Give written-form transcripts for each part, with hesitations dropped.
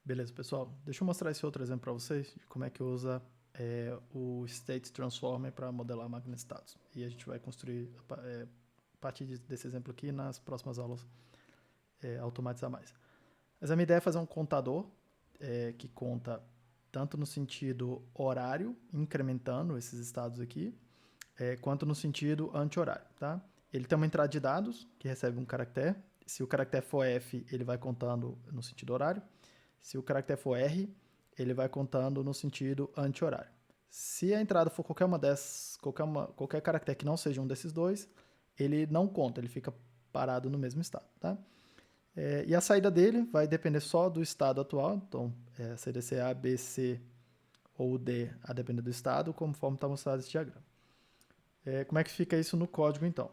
Beleza, pessoal. Deixa eu mostrar esse outro exemplo para vocês de como é que usa o State Transformer para modelar a máquina de estados. E a gente vai construir a partir desse exemplo aqui nas próximas aulas automatizar mais. Mas a minha ideia é fazer um contador que conta tanto no sentido horário, incrementando esses estados aqui, quanto no sentido anti-horário, tá? Ele tem uma entrada de dados que recebe um caractere. Se o caractere for F, ele vai contando no sentido horário. Se o caractere for R, ele vai contando no sentido anti-horário. Se a entrada for qualquer caractere que não seja um desses dois, ele não conta, ele fica parado no mesmo estado, tá? E a saída dele vai depender só do estado atual, então a saída ser A, B, C ou D, a depender do estado, conforme está mostrado esse diagrama. Como é que fica isso no código, então?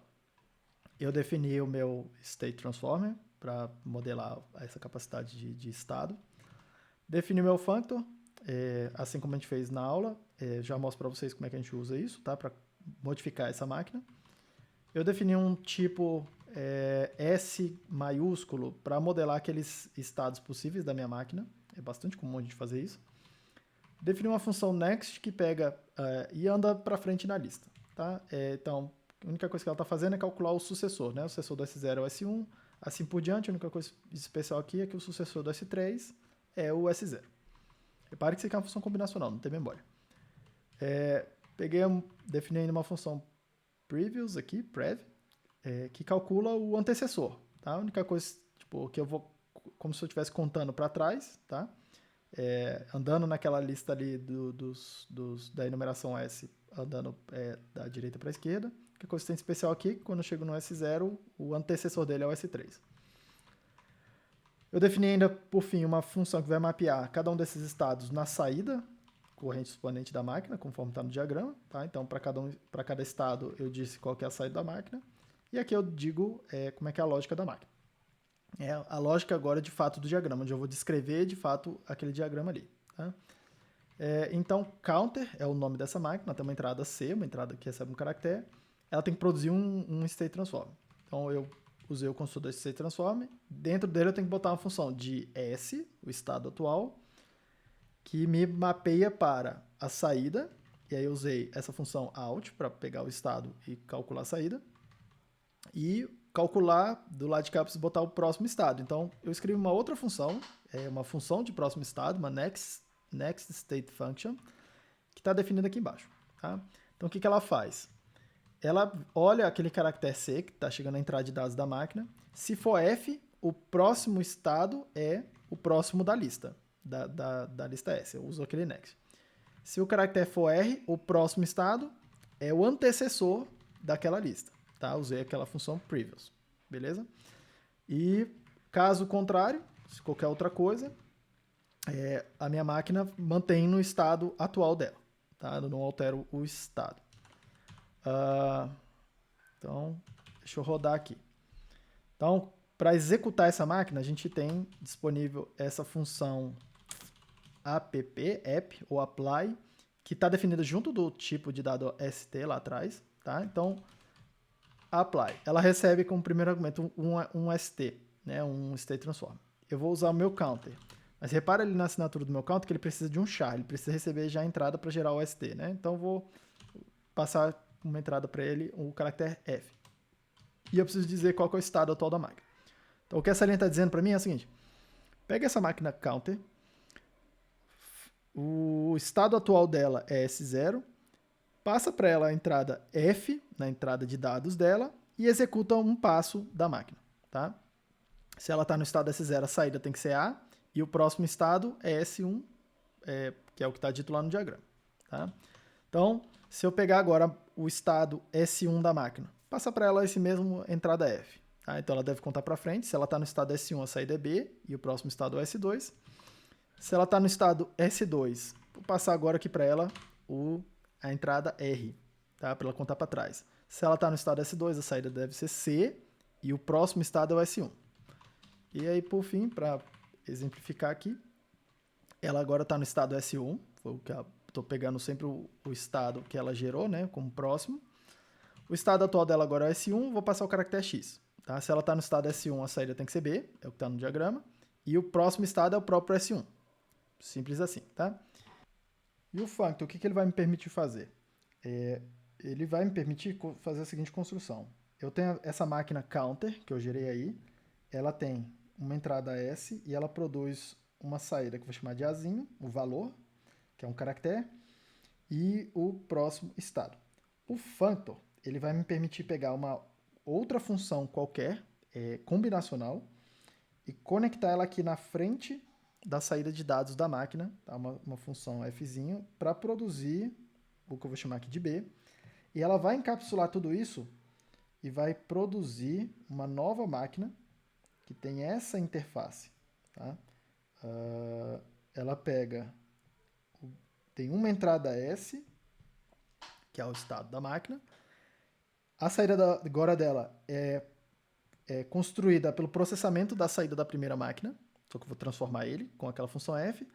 Eu defini o meu State Transformer para modelar essa capacidade de estado. Defini o meu functor, assim como a gente fez na aula, já mostro para vocês como é que a gente usa isso, tá? Para modificar essa máquina. Eu defini um tipo S maiúsculo para modelar aqueles estados possíveis da minha máquina. É bastante comum a gente fazer isso. Defini uma função next que pega e anda para frente na lista, tá? Então, a única coisa que ela está fazendo é calcular o sucessor, né? O sucessor do S0 é o S1, assim por diante. A única coisa especial aqui é que o sucessor do S3 é o S0. Repare que isso aqui é uma função combinacional, não tem memória. Defini ainda uma função previous aqui, prev, que calcula o antecessor, tá? A única coisa que eu vou, como se eu estivesse contando para trás, tá? Andando naquela lista ali da enumeração S, andando da direita para a esquerda. A única coisa que tem especial aqui, quando eu chego no S0, o antecessor dele é o S3. Eu defini ainda, por fim, uma função que vai mapear cada um desses estados na saída corrente exponente da máquina, conforme está no diagrama. Tá? Então, para cada estado, eu disse qual que é a saída da máquina. E aqui eu digo como é que é a lógica da máquina. A lógica agora, de fato, do diagrama, onde eu vou descrever, de fato, aquele diagrama ali. Tá? Então, counter é o nome dessa máquina, tem uma entrada C, uma entrada que recebe um caractere. Ela tem que produzir um state transform. Então, eu usei o construtor desse state transform. Dentro dele, eu tenho que botar uma função de S, o estado atual, que me mapeia para a saída. E aí, eu usei essa função out para pegar o estado e calcular a saída. E calcular do lado de cá para botar o próximo estado. Então, eu escrevi uma outra função, uma função de próximo estado, uma next state function, que está definida aqui embaixo. Tá? Então, o que ela faz? Ela olha aquele caractere C, que está chegando na entrada de dados da máquina. Se for F, o próximo estado é o próximo da lista, da lista S. Eu uso aquele next. Se o caractere for R, o próximo estado é o antecessor daquela lista. Tá? Usei aquela função previous. Beleza? E caso contrário, se qualquer outra coisa, a minha máquina mantém no estado atual dela. Tá? Eu não altero o estado. Então, deixa eu rodar aqui. Então, para executar essa máquina, a gente tem disponível essa função app ou apply, que está definida junto do tipo de dado ST lá atrás. Tá? Então, apply, ela recebe como primeiro argumento um ST, né? Um state transform. Eu vou usar o meu counter. Mas repara ali na assinatura do meu counter que ele precisa de um char, ele precisa receber já a entrada para gerar o ST, né? Então, eu vou passar uma entrada para ele, o caractere F. E eu preciso dizer qual que é o estado atual da máquina. Então, o que essa linha está dizendo para mim é o seguinte. Pega essa máquina counter, o estado atual dela é S0, passa para ela a entrada F, na entrada de dados dela, e executa um passo da máquina. Tá? Se ela está no estado S0, a saída tem que ser A, e o próximo estado é S1, que é o que está dito lá no diagrama. Tá? Então, se eu pegar agora o estado S1 da máquina, passa para ela esse mesmo entrada F. Tá? Então, ela deve contar para frente. Se ela está no estado S1, a saída é B, e o próximo estado é S2. Se ela está no estado S2, vou passar agora aqui para ela a entrada R, tá? Para ela contar para trás. Se ela está no estado S2, a saída deve ser C, e o próximo estado é o S1. E aí, por fim, para exemplificar aqui, ela agora está no estado S1, estou pegando sempre o estado que ela gerou, né, como próximo. O estado atual dela agora é S1, vou passar o caractere X. Tá? Se ela está no estado S1, a saída tem que ser B, é o que está no diagrama, e o próximo estado é o próprio S1. Simples assim, tá? E o functor, o que ele vai me permitir fazer? Ele vai me permitir fazer a seguinte construção. Eu tenho essa máquina counter, que eu gerei aí, ela tem uma entrada S e ela produz uma saída que eu vou chamar de Azinho, o valor, que é um caractere, e o próximo estado. O functor, ele vai me permitir pegar uma outra função qualquer, combinacional, e conectar ela aqui na frente da saída de dados da máquina, tá? uma função fzinho, para produzir o que eu vou chamar aqui de B, e ela vai encapsular tudo isso e vai produzir uma nova máquina que tem essa interface. Tá? Ela tem uma entrada S, que é o estado da máquina. A saída agora dela é construída pelo processamento da saída da primeira máquina, só que eu vou transformar ele com aquela função f,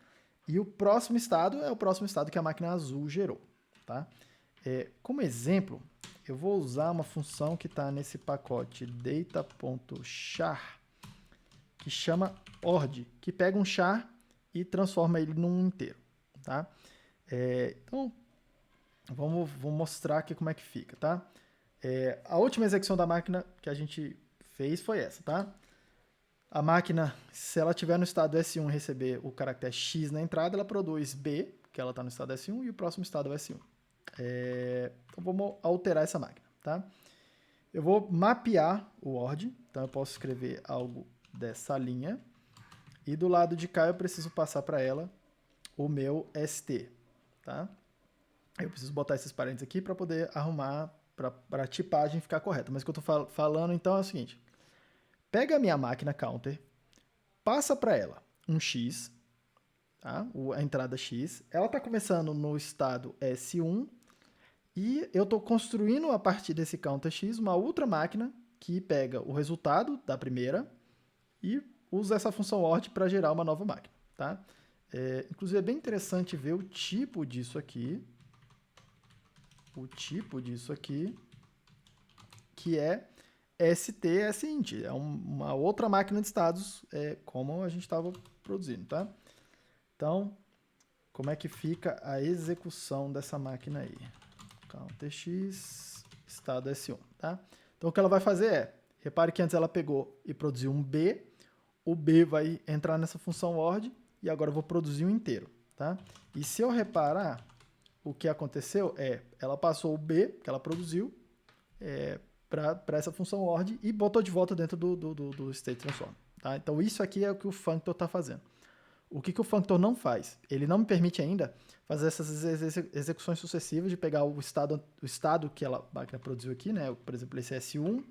e o próximo estado é o próximo estado que a máquina azul gerou. Tá? Como exemplo, eu vou usar uma função que está nesse pacote data.char, que chama ord, que pega um char e transforma ele num inteiro. Tá? Então, vamos mostrar aqui como é que fica. Tá? A última execução da máquina que a gente fez foi essa. Tá? A máquina, se ela estiver no estado S1 e receber o caractere X na entrada, ela produz B, que ela está no estado S1, e o próximo estado é o S1. Então vamos alterar essa máquina. Tá? Eu vou mapear o ORD, então eu posso escrever algo dessa linha, e do lado de cá eu preciso passar para ela o meu ST. Tá? Eu preciso botar esses parênteses aqui para poder arrumar, para a tipagem ficar correta. Mas o que eu estou falando então é o seguinte: pega a minha máquina counter, passa para ela um X, tá? A entrada X, ela está começando no estado S1, e eu estou construindo a partir desse counter X uma outra máquina que pega o resultado da primeira e usa essa função ORD para gerar uma nova máquina. Tá? Inclusive é bem interessante ver o tipo disso aqui. O tipo disso aqui, que é ST-SINT. É uma outra máquina de estados, como a gente estava produzindo. Tá? Então, como é que fica a execução dessa máquina aí? Counter X, estado S1. Tá? Então, o que ela vai fazer repare que antes ela pegou e produziu um B, o B vai entrar nessa função ORD, e agora eu vou produzir um inteiro. Tá? E se eu reparar, o que aconteceu ela passou o B, que ela produziu, para essa função ORD e botou de volta dentro do State Transform. Tá? Então, isso aqui é o que o functor está fazendo. O que o functor não faz? Ele não me permite ainda fazer essas execuções sucessivas de pegar o estado que a máquina produziu aqui, né? Por exemplo, esse S1,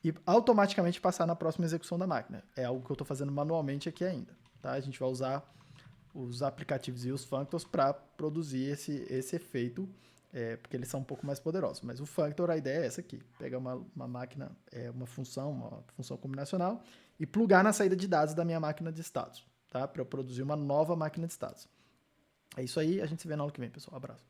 e automaticamente passar na próxima execução da máquina. É algo que eu estou fazendo manualmente aqui ainda. Tá? A gente vai usar os aplicativos e os functors para produzir esse efeito, porque eles são um pouco mais poderosos. Mas o functor, a ideia é essa aqui: pegar uma máquina, uma função combinacional, e plugar na saída de dados da minha máquina de estados. Tá? Para eu produzir uma nova máquina de estados. É isso aí, a gente se vê na aula que vem, pessoal. Abraço.